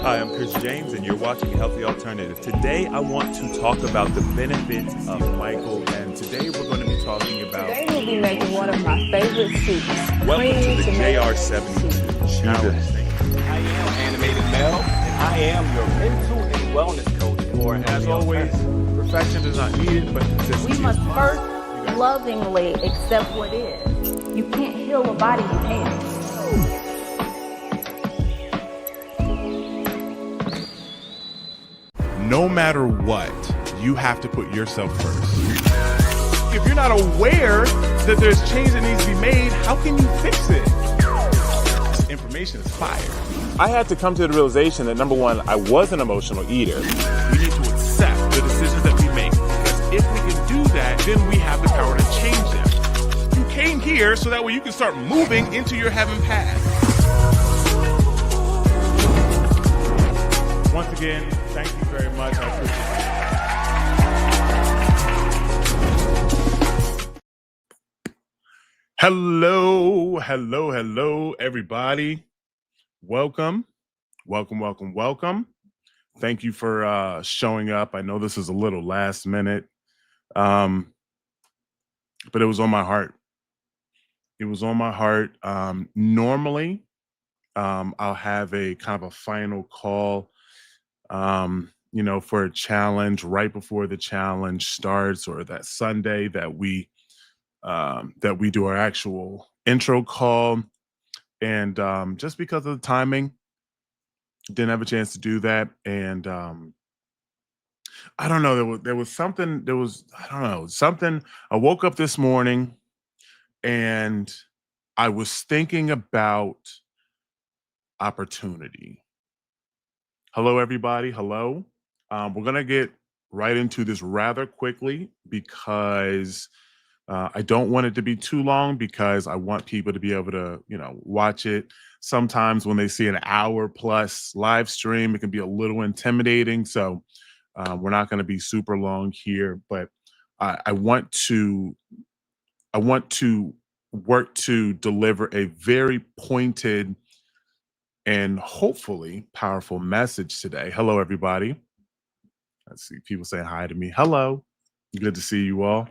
Hi, I'm Chris James, and you're watching Healthy Alternative. Today, I want to talk about the benefits of Michael, and today we're going to be talking about... Today we'll be making one of my favorite soups. Welcome to the tomato JR72 Challenge. I am Animated Mel, and I am your mental and wellness coach for As always, perfection is not needed, but consistency We must is first lovingly accept what is. You can't heal a body you hate. No matter what, you have to put yourself first. If you're not aware that there's change that needs to be made, how can you fix it? Information is fire. I had to come to the realization that, number one, I was an emotional eater. We need to accept the decisions that we make, because if we can do that, then we have the power to change them. You came here so that way you can start moving into your heaven path. Once again, thank you very much. I appreciate it. Hello, everybody. Welcome. Thank you for showing up. I know this is a little last minute, but it was on my heart. Normally, I'll have a kind of a final call, for a challenge right before the challenge starts, or that Sunday that we do our actual intro call. And just because of the timing, didn't have a chance to do that. And I don't know, there was something, I woke up this morning and I was thinking about opportunity. Hello, everybody. Hello. We're going to get right into this rather quickly, because I don't want it to be too long, because I want people to be able to, watch it. Sometimes when they see an hour plus live stream, it can be a little intimidating. So we're not going to be super long here, but I want to work to deliver a very pointed and hopefully powerful message today. Hello, everybody. Let's see, people saying hi to me. Hello. Good to see you all.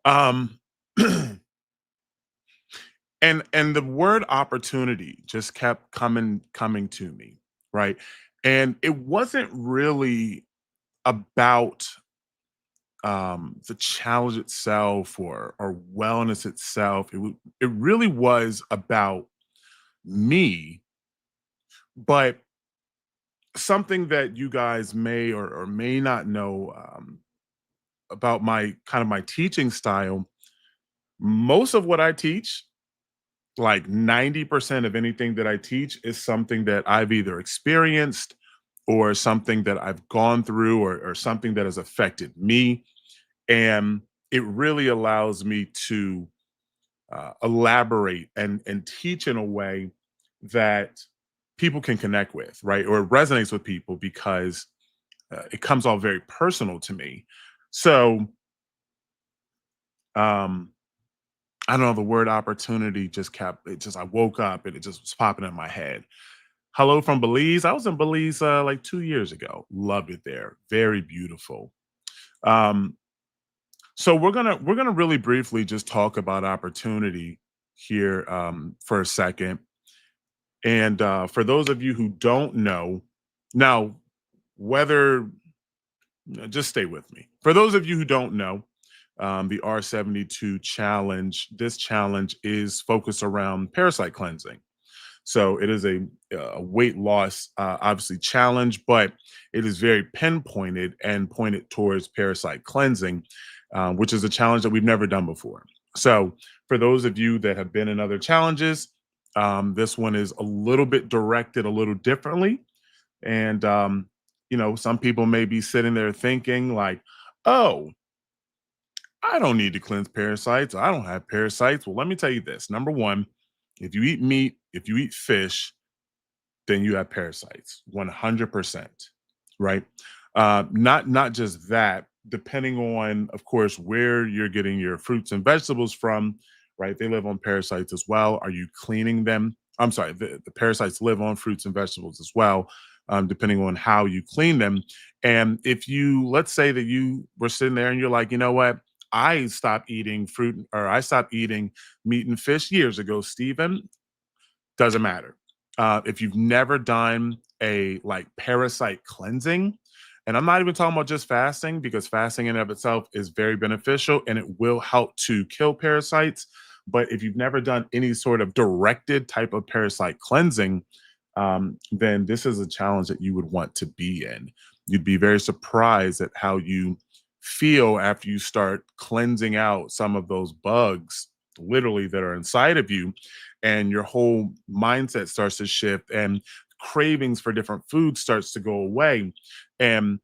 And the word opportunity just kept coming to me, right? And it wasn't really about the challenge itself or wellness itself. It really was about me, but something that you guys may or may not know about my teaching style. Most of what I teach, like 90% of anything that I teach, is something that I've either experienced or something that I've gone through, or something that has affected me. And it really allows me to elaborate and teach in a way that people can connect with, right? Or it resonates with people, because it comes all very personal to me. So, I don't know, the word opportunity I woke up and it just was popping in my head. Hello from Belize. I was in Belize like 2 years ago. Loved it there. Very beautiful. So we're gonna really briefly just talk about opportunity here for a second. And for those of you who don't know, now, just stay with me. For those of you who don't know, the R72 challenge, this challenge is focused around parasite cleansing. So it is a weight loss, obviously, challenge, but it is very pinpointed and pointed towards parasite cleansing, which is a challenge that we've never done before. So for those of you that have been in other challenges, this one is a little bit directed a little differently. And, some people may be sitting there thinking like, oh, I don't need to cleanse parasites. I don't have parasites. Well, let me tell you this. Number one, if you eat meat, if you eat fish, then you have parasites, 100%, right? Not just that, depending on, of course, where you're getting your fruits and vegetables from, right? They live on parasites as well. Are you cleaning them I'm sorry, the parasites live on fruits and vegetables as well, depending on how you clean them. And if you, let's say that you were sitting there and you're like, you know what, I stopped eating fruit or I stopped eating meat and fish years ago, Stephen, doesn't matter. If you've never done a like parasite cleansing, and I'm not even talking about just fasting because fasting in and of itself is very beneficial and it will help to kill parasites. But if you've never done any sort of directed type of parasite cleansing, then this is a challenge that you would want to be in. You'd be very surprised at how you feel after you start cleansing out some of those bugs, literally, that are inside of you, and your whole mindset starts to shift and cravings for different foods starts to go away. And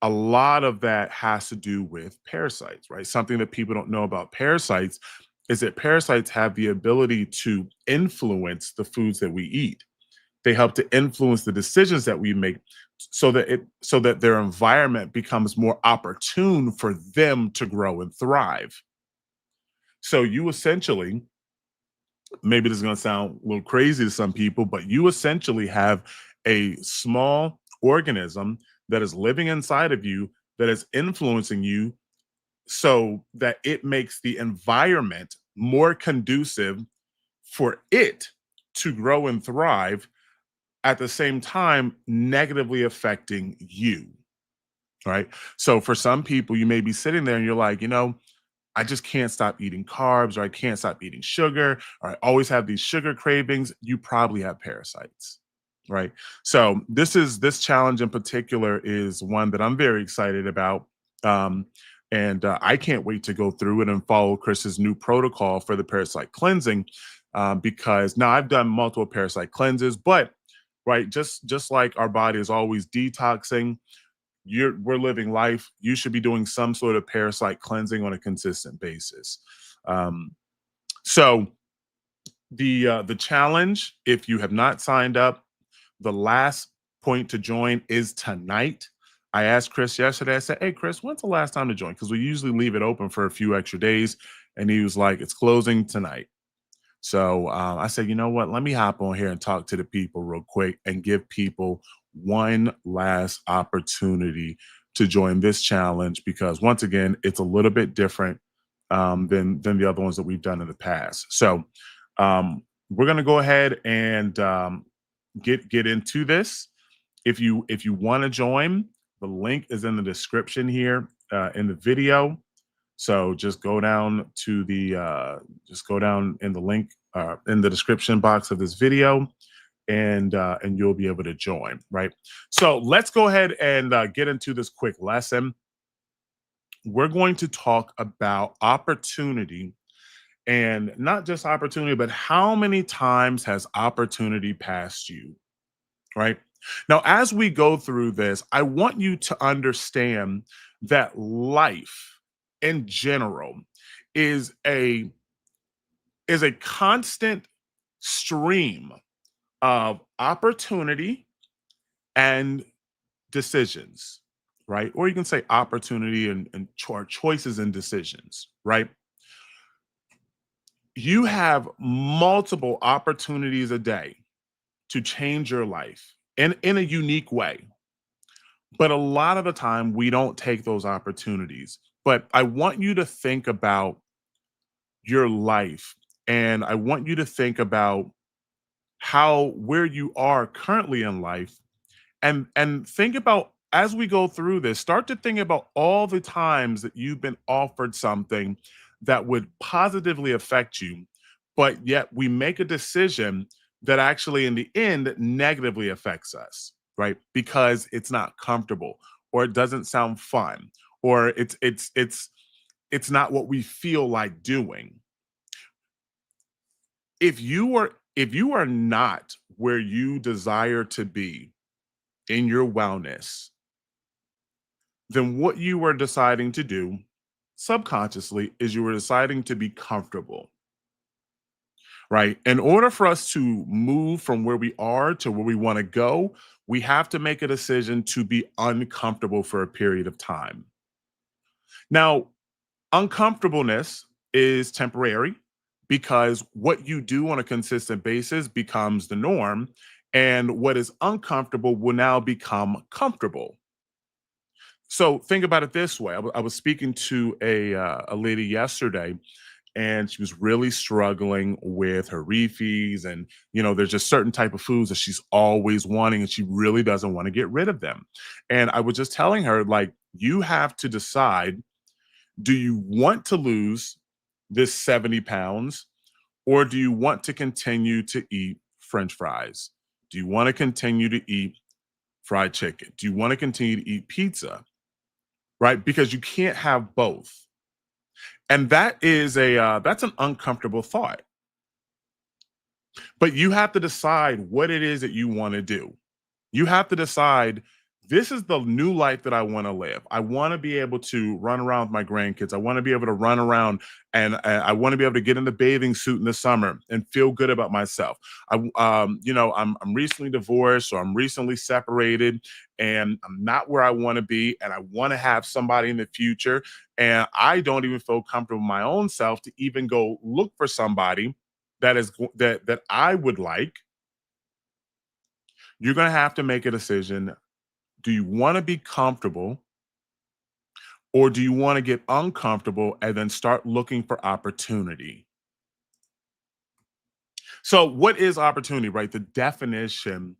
a lot of that has to do with parasites, right? Something that people don't know about parasites is that parasites have the ability to influence the foods that we eat. They help to influence the decisions that we make so that their environment becomes more opportune for them to grow and thrive. So you essentially, maybe this is going to sound a little crazy to some people, but you essentially have a small organism that is living inside of you that is influencing you so that it makes the environment more conducive for it to grow and thrive, at the same time negatively affecting you, right? So for some people, you may be sitting there and you're like, you know, I just can't stop eating carbs, or I can't stop eating sugar, or I always have these sugar cravings. You probably have parasites, right? So this challenge in particular is one that I'm very excited about. Um, and I can't wait to go through it and follow Chris's new protocol for the parasite cleansing, because now I've done multiple parasite cleanses, but right, just like our body is always detoxing, we're living life. You should be doing some sort of parasite cleansing on a consistent basis. Um, so the challenge, if you have not signed up, the last point to join is tonight. I asked Chris yesterday. I said, "Hey, Chris, when's the last time to join?" Because we usually leave it open for a few extra days, and he was like, "It's closing tonight." So I said, you know what? Let me hop on here and talk to the people real quick and give people one last opportunity to join this challenge, because once again, it's a little bit different than the other ones that we've done in the past. So we're gonna go ahead and get into this. If you want to join, the link is in the description here in the video. So just go down in the link in the description box of this video, and you'll be able to join. Right. So let's go ahead and get into this quick lesson. We're going to talk about opportunity, and not just opportunity, but how many times has opportunity passed you? Right. Now, as we go through this, I want you to understand that life in general is a constant stream of opportunity and decisions, right? Or you can say opportunity and choices and decisions, right? You have multiple opportunities a day to change your life in a unique way. But a lot of the time, we don't take those opportunities. But I want you to think about your life, and I want you to think about how where you are currently in life, and think about, as we go through this, start to think about all the times that you've been offered something that would positively affect you, but yet we make a decision that actually in the end negatively affects us, right? Because it's not comfortable, or it doesn't sound fun, or it's not what we feel like doing. If you are not where you desire to be in your wellness, then what you are deciding to do subconsciously is you are deciding to be comfortable, right? In order for us to move from where we are to where we want to go, we have to make a decision to be uncomfortable for a period of time. Now, uncomfortableness is temporary, because what you do on a consistent basis becomes the norm, and what is uncomfortable will now become comfortable. So think about it this way. I was speaking to a lady yesterday, and she was really struggling with her refees, and there's just certain type of foods that she's always wanting, and she really doesn't want to get rid of them. And I was just telling her, like, you have to decide, do you want to lose this 70 pounds, or do you want to continue to eat french fries? Do you want to continue to eat fried chicken? Do you want to continue to eat pizza? Right? Because you can't have both. And that is that's an uncomfortable thought. But you have to decide what it is that you want to do. You have to decide, this is the new life that I want to live. I want to be able to run around with my grandkids. I want to be able to run around, and I want to be able to get in the bathing suit in the summer and feel good about myself. I'm recently divorced, or I'm recently separated, and I'm not where I want to be, and I want to have somebody in the future, and I don't even feel comfortable with my own self to even go look for somebody that I would like. You're going to have to make a decision. Do you want to be comfortable, or do you want to get uncomfortable and then start looking for opportunity? So, what is opportunity, right? The definition,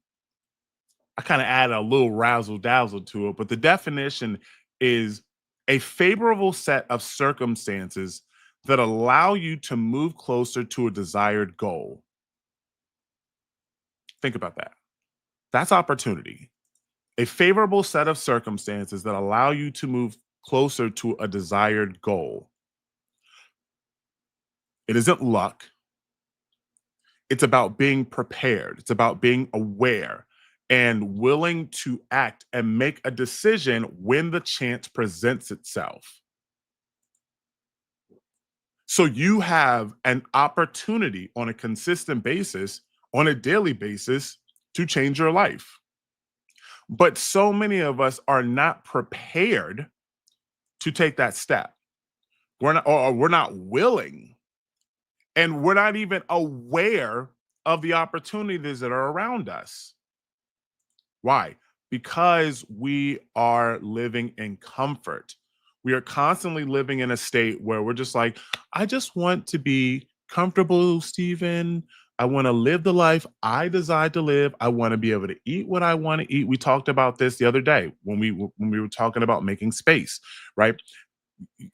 I kind of added a little razzle dazzle to it, but the definition is a favorable set of circumstances that allow you to move closer to a desired goal. Think about that. That's opportunity. A favorable set of circumstances that allow you to move closer to a desired goal. It isn't luck. It's about being prepared. It's about being aware and willing to act and make a decision when the chance presents itself. So you have an opportunity on a consistent basis, on a daily basis, to change your life. But so many of us are not prepared to take that step. We're not willing, and we're not even aware of the opportunities that are around us. Why? Because we are living in comfort. We are constantly living in a state where we're just like, I just want to be comfortable, Stephen. I want to live the life I desire to live. I want to be able to eat what I want to eat. We talked about this the other day when we were talking about making space, right?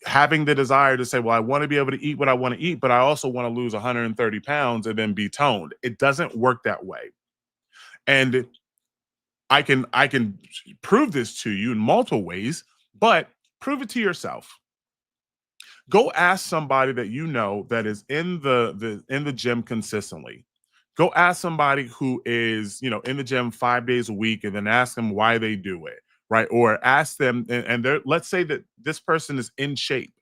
Having the desire to say, well, I want to be able to eat what I want to eat, but I also want to lose 130 pounds and then be toned. It doesn't work that way. And I can prove this to you in multiple ways, but prove it to yourself. Go ask somebody that you know that is in the gym consistently. Go ask somebody who is, in the gym 5 days a week, and then ask them why they do it, right? Or ask them, and they're, let's say that this person is in shape.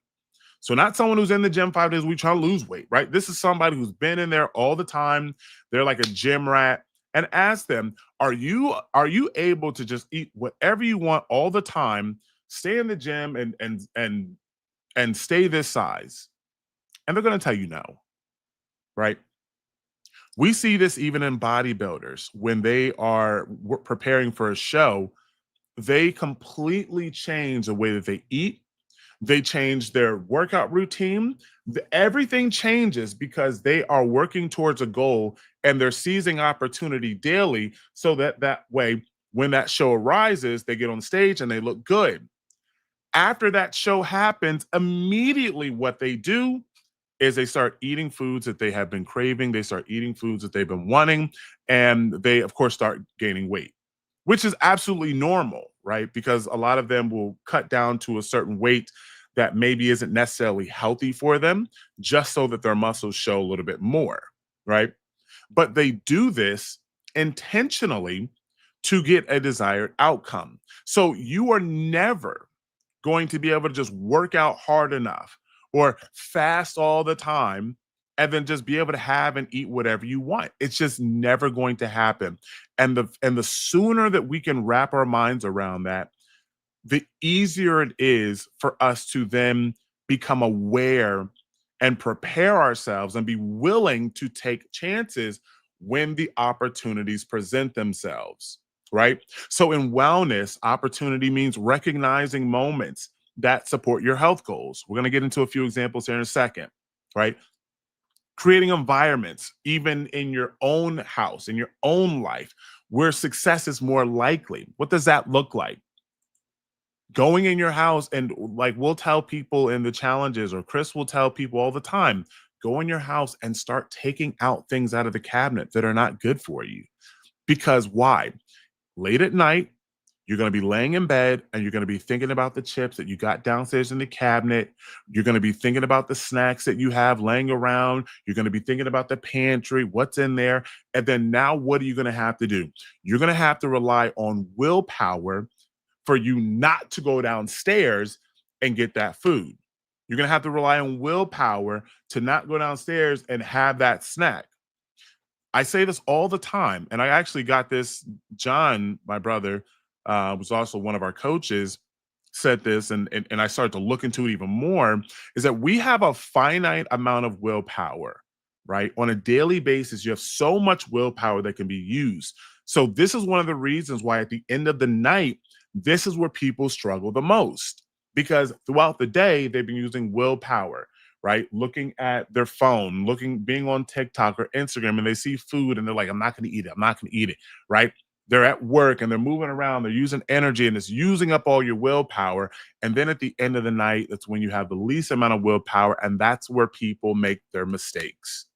So not someone who's in the gym 5 days a week trying to lose weight, right? This is somebody who's been in there all the time. They're like a gym rat. And ask them, are you able to just eat whatever you want all the time, stay in the gym and stay this size? And they're going to tell you no, right? We see this even in bodybuilders when they are preparing for a show. They completely change the way that they eat. They change their workout routine. Everything changes because they are working towards a goal, and they're seizing opportunity daily, so that way, when that show arises, they get on stage and they look good. After that show happens, immediately what they do is they start eating foods that they have been craving. They start eating foods that they've been wanting, and they, of course, start gaining weight, which is absolutely normal, right? Because a lot of them will cut down to a certain weight that maybe isn't necessarily healthy for them, just so that their muscles show a little bit more, right? But they do this intentionally to get a desired outcome. So you are never going to be able to just work out hard enough or fast all the time and then just be able to have and eat whatever you want. It's just never going to happen. And the sooner that we can wrap our minds around that, the easier it is for us to then become aware and prepare ourselves and be willing to take chances when the opportunities present themselves, right? So in wellness, opportunity means recognizing moments that support your health goals. We're going to get into a few examples here in a second, right? Creating environments, even in your own house, in your own life, where success is more likely. What does that look like? Going in your house and like we'll tell people in the challenges, or Chris will tell people all the time, go in your house and start taking out things out of the cabinet that are not good for you. Because why? Late at night, you're going to be laying in bed and you're going to be thinking about the chips that you got downstairs in the cabinet. You're going to be thinking about the snacks that you have laying around. You're going to be thinking about the pantry, what's in there. And then now what are you going to have to do? You're going to have to rely on willpower for you not to go downstairs and get that food. You're going to have to rely on willpower to not go downstairs and have that snack. I say this all the time, and I actually got this. John, my brother, was also one of our coaches, said this, and I started to look into it even more, is that we have a finite amount of willpower, right? On a daily basis, you have so much willpower that can be used. So this is one of the reasons why at the end of the night, this is where people struggle the most, because throughout the day, they've been using willpower, right? Looking at their phone, being on TikTok or Instagram, and they see food and they're like, I'm not going to eat it. I'm not going to eat it, right? They're at work and they're moving around, they're using energy, and it's using up all your willpower. And then at the end of the night, that's when you have the least amount of willpower. And that's where people make their mistakes,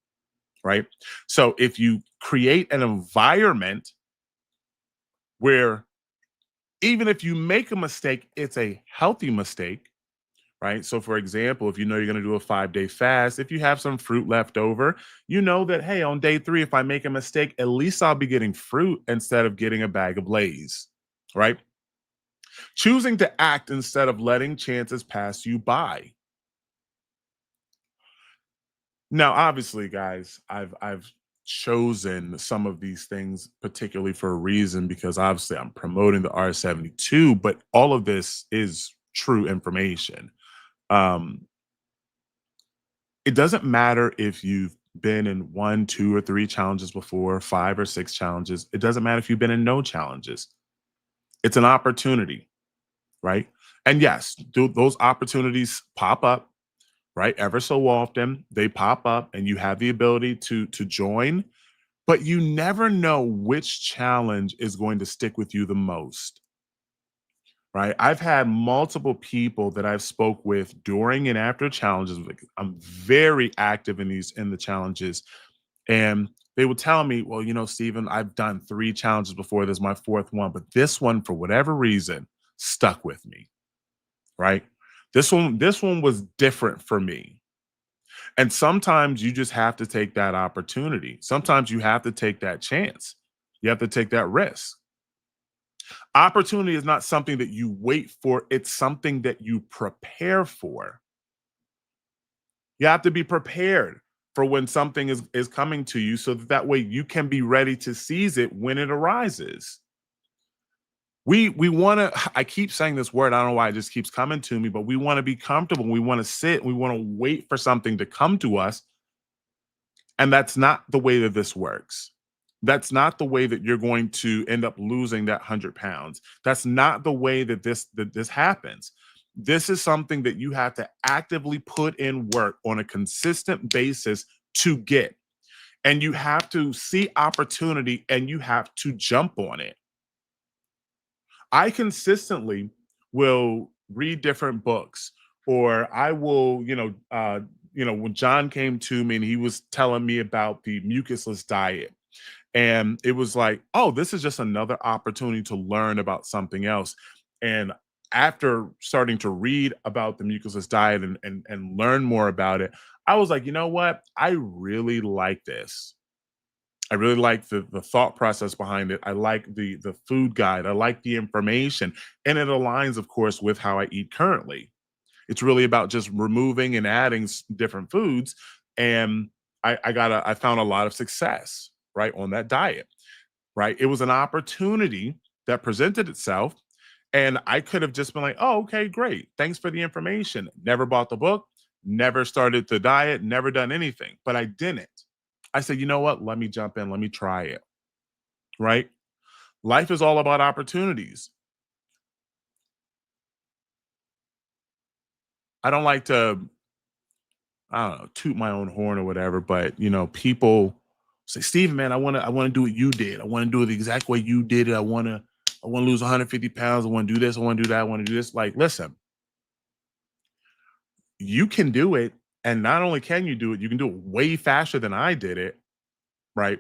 right? So if you create an environment where even if you make a mistake, it's a healthy mistake, right? So, for example, if you know you're going to do a 5-day fast, if you have some fruit left over, you know that, hey, on day 3, if I make a mistake, at least I'll be getting fruit instead of getting a bag of Lay's, right? Choosing to act instead of letting chances pass you by. Now, obviously, guys, I've chosen some of these things particularly for a reason, because obviously I'm promoting the R72, but all of this is true information. Um, it doesn't matter if you've been in 1, 2, or 3 challenges before, 5 or 6 challenges. It doesn't matter if you've been in no challenges. It's an opportunity, right? And yes, those opportunities pop up, right? Ever so often, they pop up, and you have the ability to join, but you never know which challenge is going to stick with you the most. Right. I've had multiple people that I've spoke with during and after challenges. Like, I'm very active in the challenges. And they would tell me, well, Stephen, I've done 3 challenges before. This is my 4th one, but this one, for whatever reason, stuck with me. Right. This one was different for me. And sometimes you just have to take that opportunity. Sometimes you have to take that chance. You have to take that risk. Opportunity is not something that you wait for, it's something that you prepare for. You have to be prepared for when something is coming to you, so that way you can be ready to seize it when it arises. We want to, I keep saying this word, I don't know why it just keeps coming to me, but we want to be comfortable. We want to sit, we want to wait for something to come to us. And that's not the way that this works. That's not the way that you're going to end up losing that 100 pounds. That's not the way that this happens. This is something that you have to actively put in work on a consistent basis to get. And you have to see opportunity and you have to jump on it. I consistently will read different books, or I will, when John came to me and he was telling me about the mucusless diet, and it was like, oh, this is just another opportunity to learn about something else. And after starting to read about the mucusless diet and learn more about it, I was like, you know what? I really like this. I really like the thought process behind it. I like the food guide. I like the information. And it aligns, of course, with how I eat currently. It's really about just removing and adding different foods. And I found a lot of success, right, on that diet, right? It was an opportunity that presented itself. And I could have just been like, oh, okay, great. Thanks for the information. Never bought the book, never started the diet, never done anything, but I didn't. I said, you know what? Let me jump in. Let me try it. Right? Life is all about opportunities. I don't like to, I don't know, toot my own horn or whatever, but people say, Steven, man, I want to do what you did. I want to do it the exact way you did it. I want to lose 150 pounds. I want to do this. I want to do that. I want to do this. Like, listen, you can do it. And not only can you do it, you can do it way faster than I did it. Right.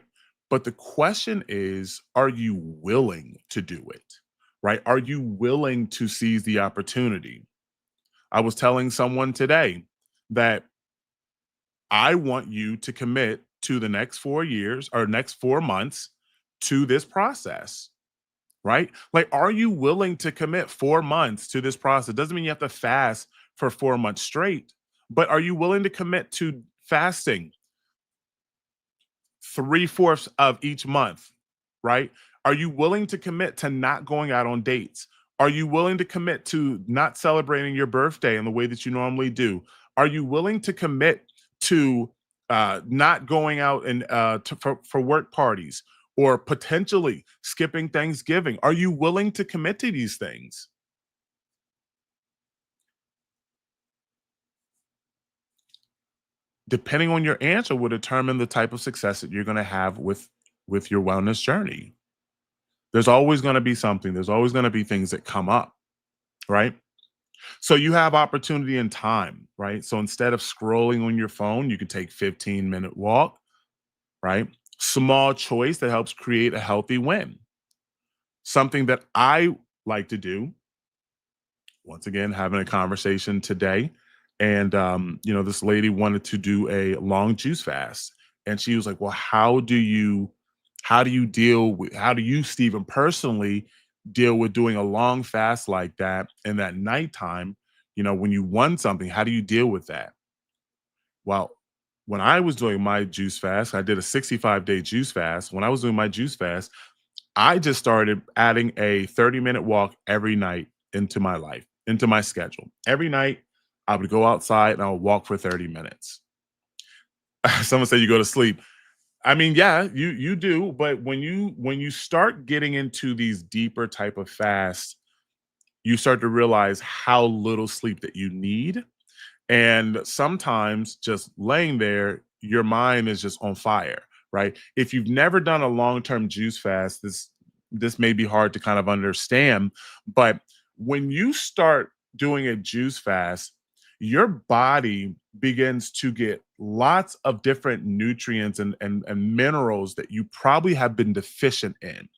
But the question is, are you willing to do it? Right. Are you willing to seize the opportunity? I was telling someone today that I want you to commit to the next 4 years or next 4 months to this process, right? Like, are you willing to commit 4 months to this process? Doesn't mean you have to fast for 4 months straight, but are you willing to commit to fasting 3/4 of each month, right? Are you willing to commit to not going out on dates? Are you willing to commit to not celebrating your birthday in the way that you normally do? Are you willing to commit to not going out and for work parties or potentially skipping Thanksgiving? Are you willing to commit to these things? Depending on your answer will determine the type of success that you're going to have with your wellness journey. There's always going to be something. There's always going to be things that come up, right? So you have opportunity and time, right? So instead of scrolling on your phone, you can take 15-minute walk, right? Small choice that helps create a healthy win. Something that I like to do, once again, having a conversation today, and this lady wanted to do a long juice fast, and she was like, well, how do you, Stephen, personally deal with doing a long fast like that and that nighttime, when you won something, how do you deal with that? Well, when I was doing my juice fast, I did a 65-day juice fast. When I was doing my juice fast, I just started adding a 30-minute walk every night into my life, into my schedule. Every night I would go outside and I would walk for 30 minutes. Someone said you go to sleep. I mean, yeah, you do, but when you start getting into these deeper type of fasts, you start to realize how little sleep that you need. And sometimes just laying there, your mind is just on fire, right? If you've never done a long-term juice fast, this may be hard to kind of understand, but when you start doing a juice fast, your body begins to get lots of different nutrients and minerals that you probably have been deficient in.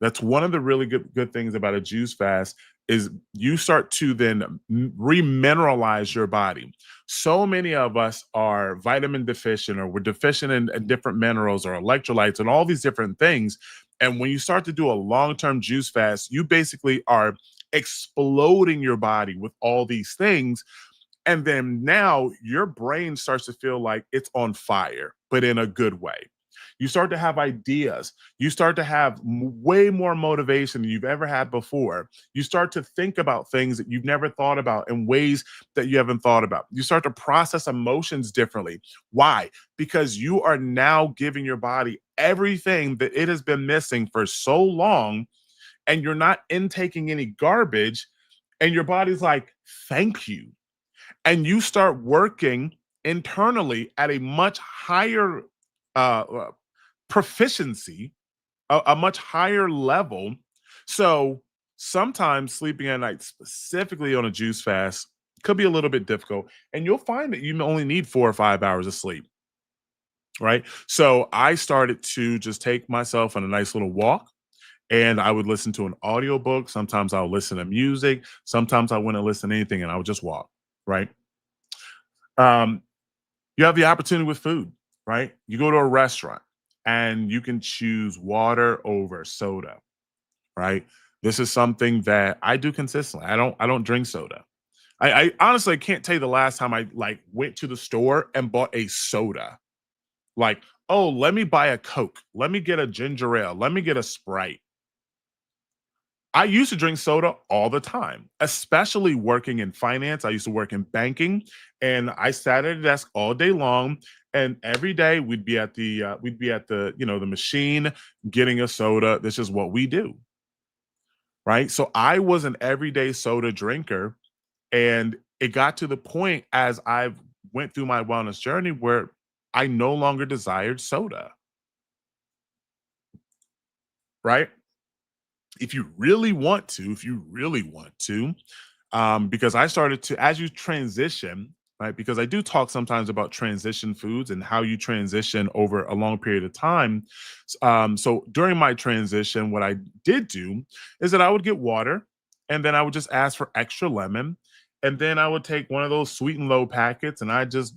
That's one of the really good things about a juice fast is you start to then remineralize your body. So many of us are vitamin deficient, or we're deficient in different minerals or electrolytes and all these different things. And when you start to do a long-term juice fast, you basically are exploding your body with all these things. And then now your brain starts to feel like it's on fire, but in a good way. You start to have ideas. You start to have way more motivation than you've ever had before. You start to think about things that you've never thought about in ways that you haven't thought about. You start to process emotions differently. Why? Because you are now giving your body everything that it has been missing for so long, and you're not intaking any garbage. And your body's like, thank you. And you start working internally at a much higher uh, proficiency, a much higher level. So sometimes sleeping at night, specifically on a juice fast, could be a little bit difficult. And you'll find that you only need 4 or 5 hours of sleep, right? So I started to just take myself on a nice little walk, and I would listen to an audiobook. Sometimes I'll listen to music. Sometimes I wouldn't listen to anything and I would just walk, right? Um, you have the opportunity with food, right? You go to a restaurant and you can choose water over soda, right? This is something that I do consistently. I don't drink soda. I honestly can't tell you the last time I like went to the store and bought a soda. Like, oh, let me buy a Coke. Let me get a ginger ale. Let me get a Sprite. I used to drink soda all the time, especially working in finance. I used to work in banking, and I sat at a desk all day long. And every day we'd be at the the machine getting a soda. This is what we do, right? So I was an everyday soda drinker, and it got to the point as I went through my wellness journey where I no longer desired soda, right? If you really want to, because I started to, as you transition, right? Because I do talk sometimes about transition foods and how you transition over a long period of time. So during my transition, what I did do is that I would get water and then I would just ask for extra lemon. And then I would take one of those sweet and low packets and I just,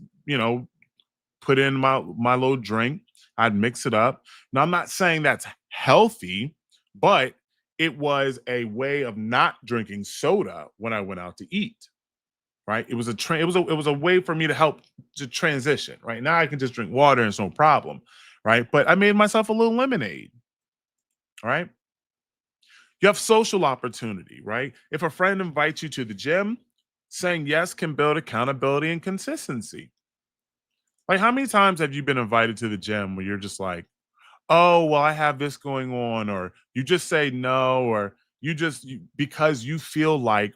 put in my little drink. I'd mix it up. Now I'm not saying that's healthy, but it was a way of not drinking soda when I went out to eat. Right? It was it was a way for me to help to transition. Right now, I can just drink water and it's no problem. Right? But I made myself a little lemonade. Right? You have social opportunity. Right? If a friend invites you to the gym, saying yes can build accountability and consistency. Like, how many times have you been invited to the gym where you're just like, oh, well, I have this going on, or you just say no, or because you feel like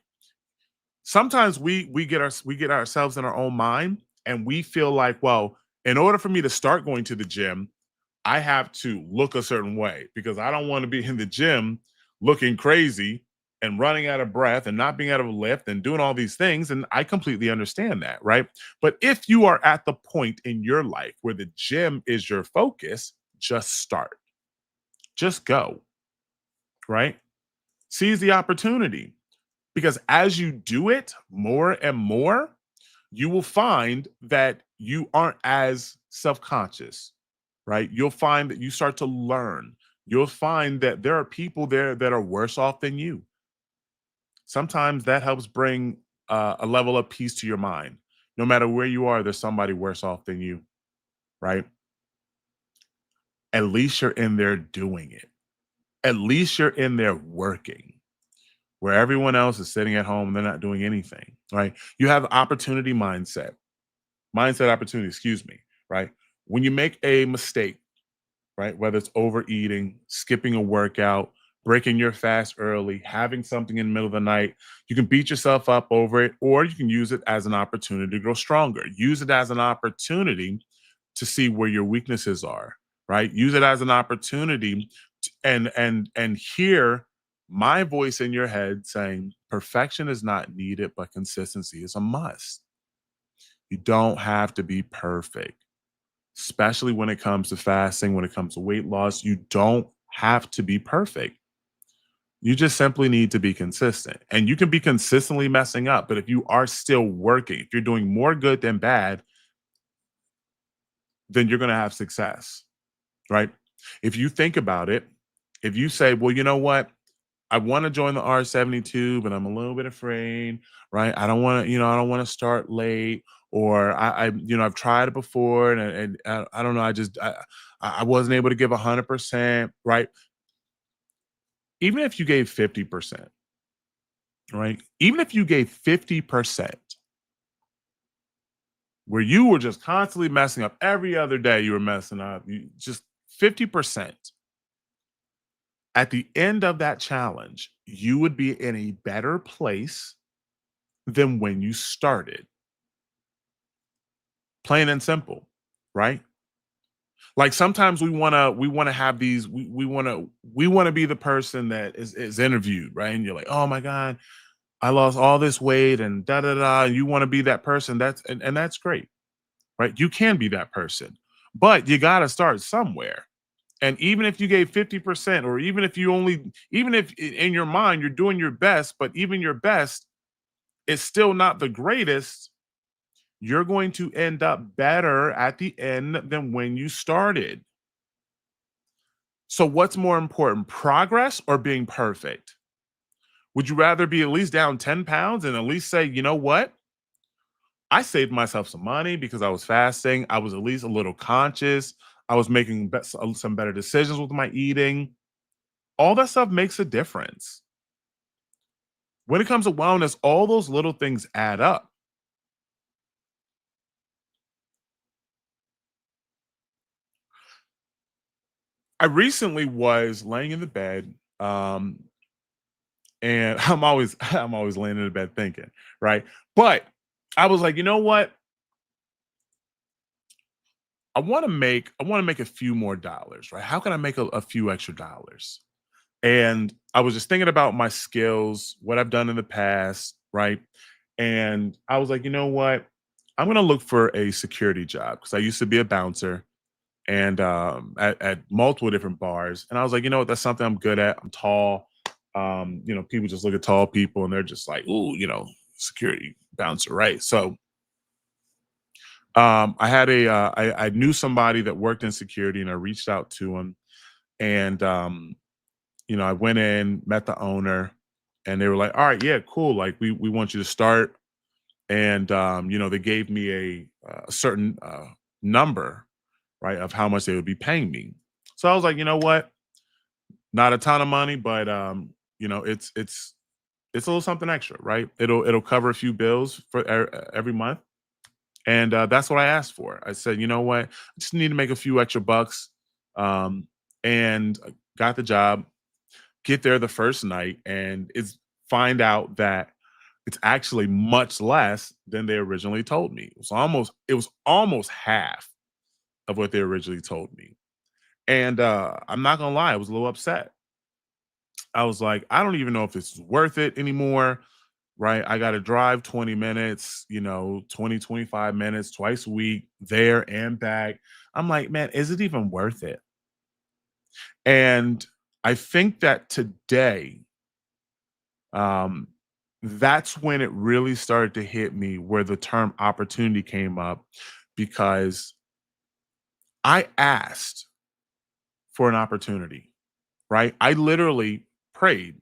sometimes we get ourselves in our own mind and we feel like, well, in order for me to start going to the gym, I have to look a certain way because I don't want to be in the gym looking crazy and running out of breath and not being able to lift and doing all these things. And I completely understand that, right? But if you are at the point in your life where the gym is your focus, just start, just go, right? Seize the opportunity because as you do it more and more, you will find that you aren't as self conscious, right? You'll find that you start to learn. You'll find that there are people there that are worse off than you. Sometimes that helps bring a level of peace to your mind. No matter where you are, there's somebody worse off than you, right? At least you're in there doing it. At least you're in there working where everyone else is sitting at home and they're not doing anything, right? You have opportunity mindset opportunity, excuse me, right? When you make a mistake, right? Whether it's overeating, skipping a workout, breaking your fast early, having something in the middle of the night, you can beat yourself up over it, or you can use it as an opportunity to grow stronger. Use it as an opportunity to see where your weaknesses are, right? Use it as an opportunity and hear my voice in your head saying perfection is not needed, but consistency is a must. You don't have to be perfect, especially when it comes to fasting, when it comes to weight loss. You don't have to be perfect. You just simply need to be consistent. And you can be consistently messing up, but if you are still working, if you're doing more good than bad, then you're going to have success, right? If you think about it, if you say, well, you know what? I want to join the R72, but I'm a little bit afraid, right? I don't want to, I don't want to start late, or I've tried it before, and I don't know, I wasn't able to give 100%, right? Even if you gave 50%, right? Even if you gave 50%, where you were just constantly messing up every other day, you were messing up, just 50%. At the end of that challenge, you would be in a better place than when you started. Plain and simple, right? Like sometimes we wanna have these we wanna be the person that is interviewed, right? And you're like, oh my God, I lost all this weight and da da da. And you want to be that person. And that's great, right? You can be that person, but you gotta start somewhere. And even if you gave 50%, or even if in your mind you're doing your best, but even your best is still not the greatest, you're going to end up better at the end than when you started. So, what's more important, progress or being perfect? Would you rather be at least down 10 pounds and at least say, you know what? I saved myself some money because I was fasting. I was at least a little conscious. I was making some better decisions with my eating. All that stuff makes a difference. when it comes to wellness, all those little things add up. I recently was laying in the bed, and I'm always laying in the bed thinking, right? But I was like, you know what? I want to make a few more dollars, right? How can I make a few extra dollars? And I was just thinking about my skills, what I've done in the past, right? And I was like, you know what? I'm going to look for a security job because I used to be a bouncer and at multiple different bars. And I was like, you know what? That's something I'm good at. I'm tall. People just look at tall people and they're just like, ooh, security bouncer, right? So I knew somebody that worked in security and I reached out to him and I went in, met the owner, and they were like, "All right, yeah, cool. Like we want you to start." And they gave me a certain number, right, of how much they would be paying me. So I was like, you know what? Not a ton of money, but it's a little something extra, right? It'll cover a few bills for every month, and that's what I asked for. I said, you know what? I just need to make a few extra bucks, um, and got the job. Get there the first night and it's find out that it's actually much less than they originally told me. It was almost half of what they originally told me. And I'm not gonna lie, I was a little upset. I was like, I don't even know if this is worth it anymore. Right. I got to drive 20 minutes, 20, 25 minutes twice a week, there and back. I'm like, man, is it even worth it? And I think that today, um, that's when it really started to hit me where the term opportunity came up because I asked for an opportunity, right? I literally prayed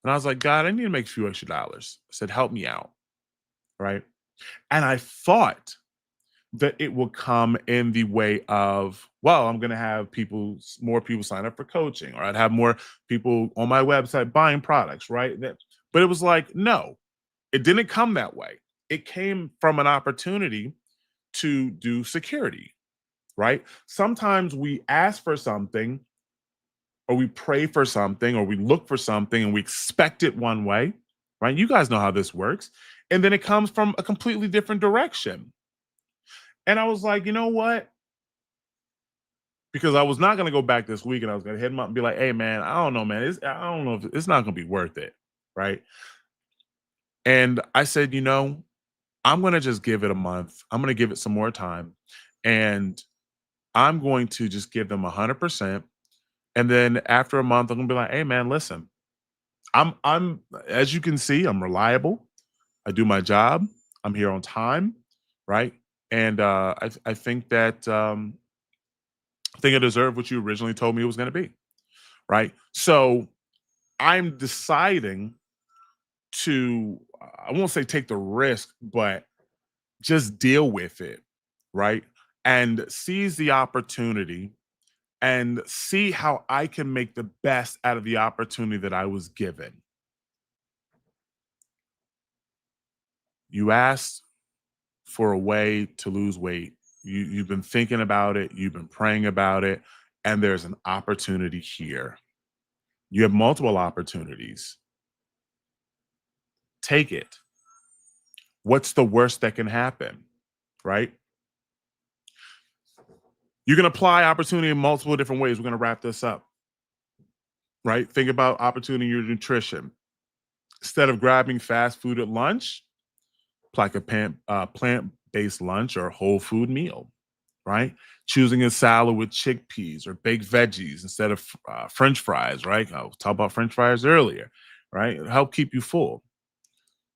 and I was like, God, I need to make a few extra dollars. I said, help me out, right? And I thought that it would come in the way of, well, I'm going to have more people sign up for coaching, or I'd have more people on my website buying products, right? But it was like, no, it didn't come that way. It came from an opportunity to do security, right? Sometimes we ask for something or we pray for something or we look for something and we expect it one way, right? You guys know how this works. And then it comes from a completely different direction. And I was like, you know what? Because I was not going to go back this week and I was going to hit him up and be like, hey, man, I don't know, man. I don't know if it's not going to be worth it. Right. And I said, I'm going to just give it a month. I'm going to give it some more time. And I'm going to just give them 100%. And then after a month, I'm going to be like, hey, man, listen, as you can see, I'm reliable. I do my job. I'm here on time. Right. And I think that I think I deserve what you originally told me it was going to be. Right. So I'm deciding to, I won't say take the risk, but just deal with it, right? And seize the opportunity and see how I can make the best out of the opportunity that I was given. You asked for a way to lose weight. You've been thinking about it, you've been praying about it, and there's an opportunity here. You have multiple opportunities. Take it. What's the worst that can happen, right? You can apply opportunity in multiple different ways. We're going to wrap this up, right? Think about opportunity in your nutrition. Instead of grabbing fast food at lunch, like a plant-based lunch or whole food meal, right? Choosing a salad with chickpeas or baked veggies instead of French fries, right? I was talking about French fries earlier, right? It'll help keep you full.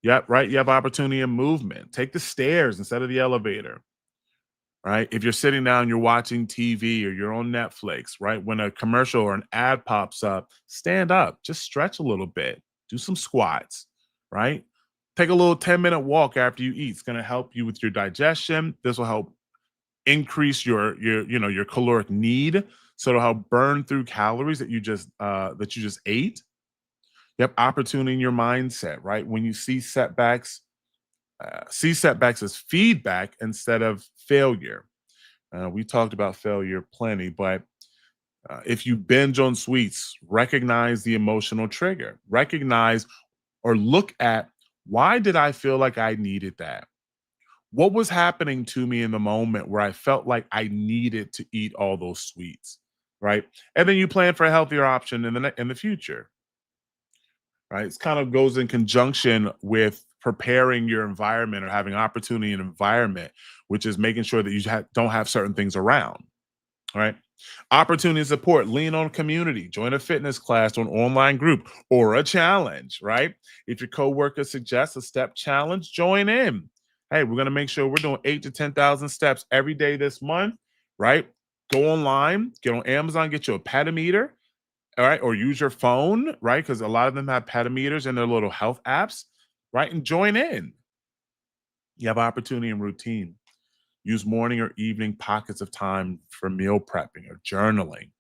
Yep, right. You have opportunity in movement. Take the stairs instead of the elevator, right? If you're sitting down, you're watching TV or you're on Netflix, right? When a commercial or an ad pops up, stand up, just stretch a little bit, do some squats, right? Take a little 10-minute walk after you eat. It's going to help you with your digestion. This will help increase your caloric need. So it'll help burn through calories that you just ate. Yep, opportunity in your mindset, right? When you see setbacks as feedback instead of failure. We talked about failure plenty, but if you binge on sweets, recognize the emotional trigger. Recognize or look at, why did I feel like I needed that? What was happening to me in the moment where I felt like I needed to eat all those sweets, right? And then you plan for a healthier option in the future, right? It kind of goes in conjunction with preparing your environment or having opportunity in environment, which is making sure that don't have certain things around, right? Opportunity and support, lean on community, join a fitness class or an online group or a challenge, right? If your coworker suggests a step challenge, join in. Hey, we're going to make sure we're doing 8 to 10,000 steps every day this month, right? Go online, get on Amazon, get you a petameter, all right? Or use your phone, right? Because a lot of them have petameters in their little health apps, right? And join in. You have opportunity and routine. Use morning or evening pockets of time for meal prepping or journaling,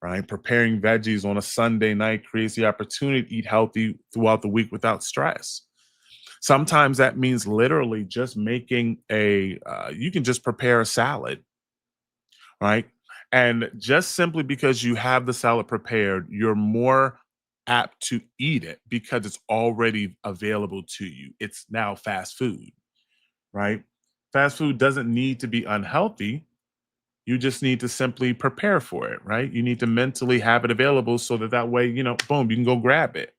right? Preparing veggies on a Sunday night creates the opportunity to eat healthy throughout the week without stress. Sometimes that means literally just making you can just prepare a salad, right? And just simply because you have the salad prepared, you're more apt to eat it because it's already available to you. It's now fast food, right? Fast food doesn't need to be unhealthy. You just need to simply prepare for it, right? You need to mentally have it available so that way, boom, you can go grab it.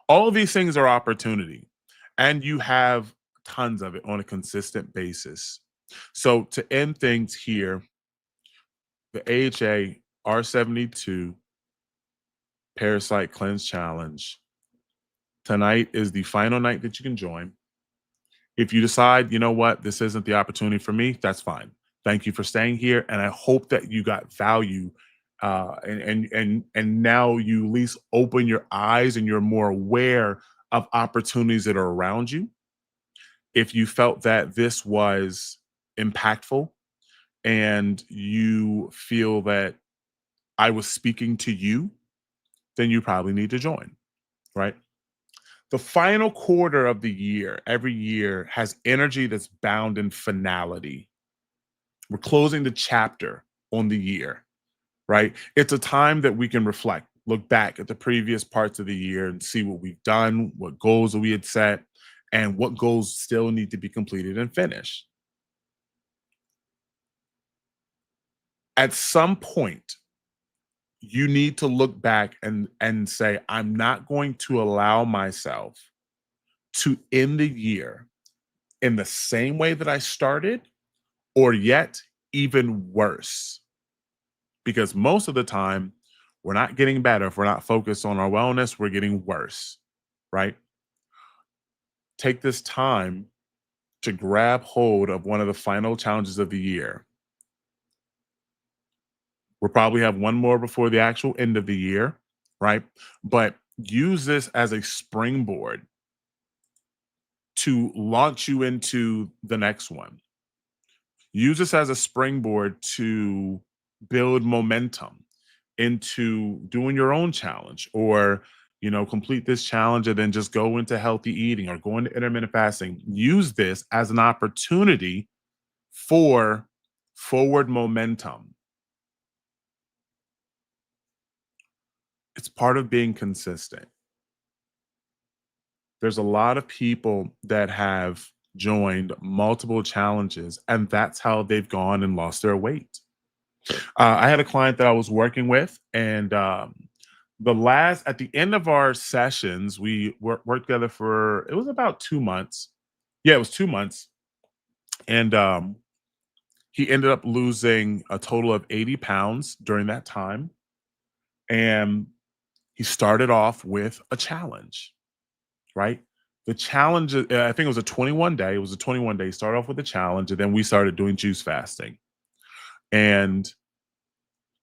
All of these things are opportunity, and you have tons of it on a consistent basis. So to end things here, the AHA R72 Parasite Cleanse Challenge. Tonight is the final night that you can join. If you decide, you know what, this isn't the opportunity for me, that's fine. Thank you for staying here, and I hope that you got value, and now you at least open your eyes and you're more aware of opportunities that are around you. If you felt that this was impactful and you feel that I was speaking to you, then you probably need to join, right? The final quarter of the year, every year, has energy that's bound in finality. We're closing the chapter on the year, right? It's a time that we can reflect, look back at the previous parts of the year and see what we've done, what goals we had set, and what goals still need to be completed and finished. At some point, you need to look back and say, I'm not going to allow myself to end the year in the same way that I started, or yet even worse. Because most of the time, we're not getting better. If we're not focused on our wellness, we're getting worse, right? Take this time to grab hold of one of the final challenges of the year. We'll probably have one more before the actual end of the year, right? But use this as a springboard to launch you into the next one. Use this as a springboard to build momentum into doing your own challenge, or complete this challenge and then just go into healthy eating or go into intermittent fasting. Use this as an opportunity for forward momentum. It's part of being consistent. There's a lot of people that have joined multiple challenges, and that's how they've gone and lost their weight. I had a client that I was working with, and at the end of our sessions, we worked together for, it was about 2 months. Yeah, it was 2 months. And he ended up losing a total of 80 pounds during that time. And he started off with a challenge, right? The challenge, I think it was a 21 day. It was a 21 day. He started off with a challenge, and then we started doing juice fasting. And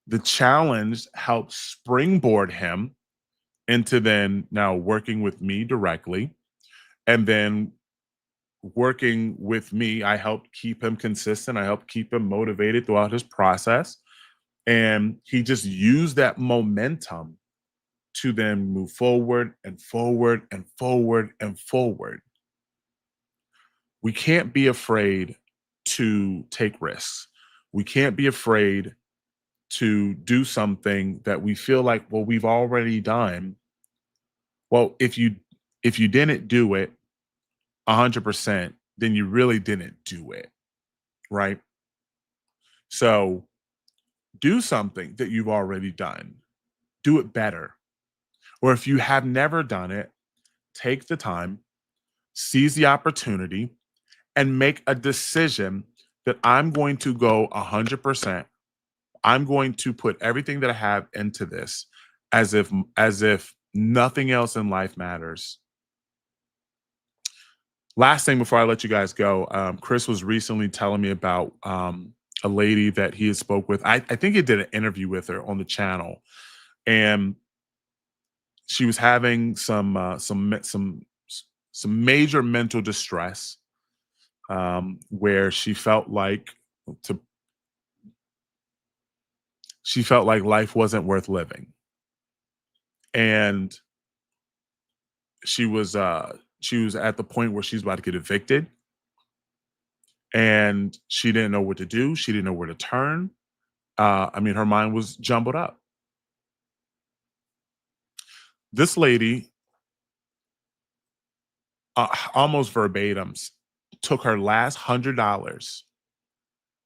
the challenge helped springboard him into then now working with me directly. And then working with me, I helped keep him consistent. I helped keep him motivated throughout his process. And he just used that momentum to then move forward and forward and forward and forward. We can't be afraid to take risks. We can't be afraid to do something that we feel like, well, we've already done. Well, if you didn't do it 100%, then you really didn't do it, right? So do something that you've already done. Do it better. Or if you have never done it, take the time, seize the opportunity, and make a decision that I'm going to go 100%. I'm going to put everything that I have into this as if nothing else in life matters. Last thing before I let you guys go, Chris was recently telling me about a lady that he had spoke with. I think he did an interview with her on the channel, and she was having some major mental distress, where to she felt like life wasn't worth living, and she was at the point where she's about to get evicted, and she didn't know what to do. She didn't know where to turn. I mean, her mind was jumbled up. This lady, almost verbatim, took her last $100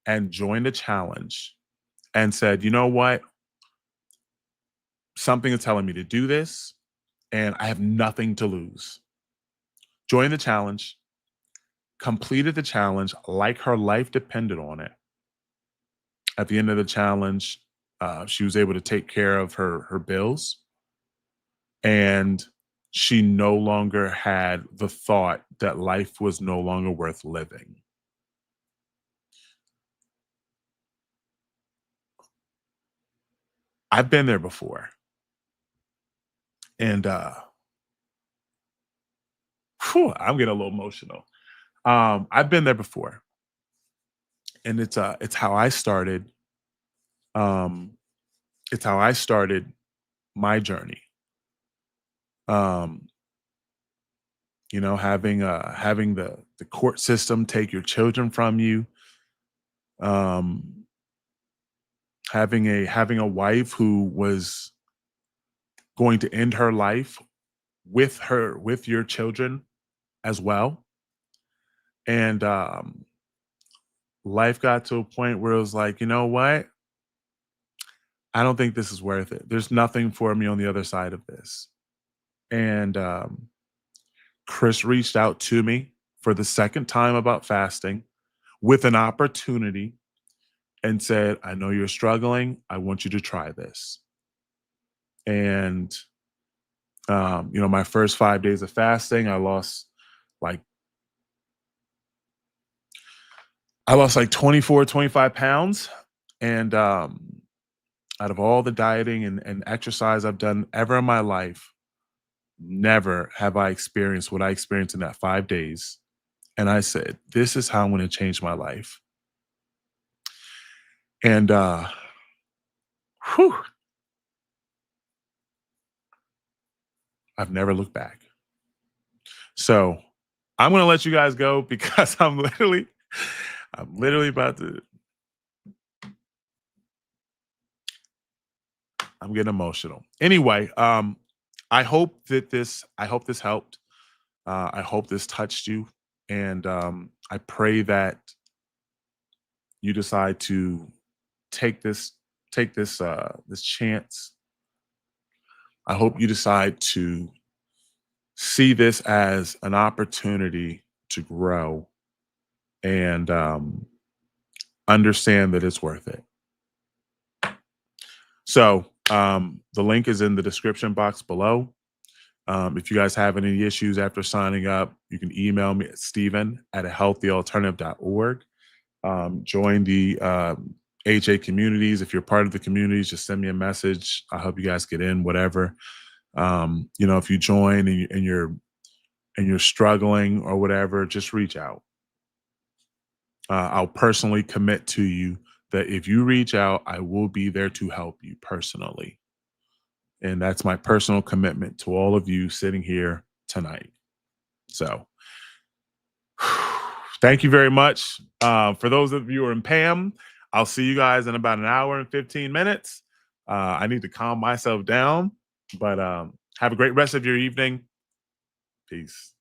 and joined a challenge and said, you know what? Something is telling me to do this, and I have nothing to lose. Joined the challenge, completed the challenge like her life depended on it. At the end of the challenge, she was able to take care of her bills, and she no longer had the thought that life was no longer worth living. I've been there before. And I'm getting a little emotional. I've been there before. And it's how I started. Um, it's how I started my journey. Um, having the court system take your children from you, um, having a wife who was going to end her life with your children as well. And life got to a point where it was like, you know what? I don't think this is worth it. There's nothing for me on the other side of this. And Chris reached out to me for the second time about fasting with an opportunity and said, I know you're struggling. I want you to try this. And, my first 5 days of fasting, like I lost like 24, 25 pounds. And out of all the dieting and exercise I've done ever in my life, never have I experienced what I experienced in that 5 days. And I said, this is how I'm going to change my life. And whew, I've never looked back. So I'm going to let you guys go because I'm literally about to. I'm getting emotional. Anyway, I hope this helped. I hope this touched you, and I pray that you decide to take this this chance. I hope you decide to see this as an opportunity to grow and understand that it's worth it. So the link is in the description box below. If you guys have any issues after signing up, you can email me at steven@healthyalternative.org. Join the AJ communities. If you're part of the communities, just send me a message. I'll help you guys get in, whatever. If you join and you're struggling or whatever, just reach out. I'll personally commit to you that if you reach out, I will be there to help you personally. And that's my personal commitment to all of you sitting here tonight. So thank you very much. For those of you who are in Pam, I'll see you guys in about an hour and 15 minutes. I need to calm myself down, but have a great rest of your evening. Peace.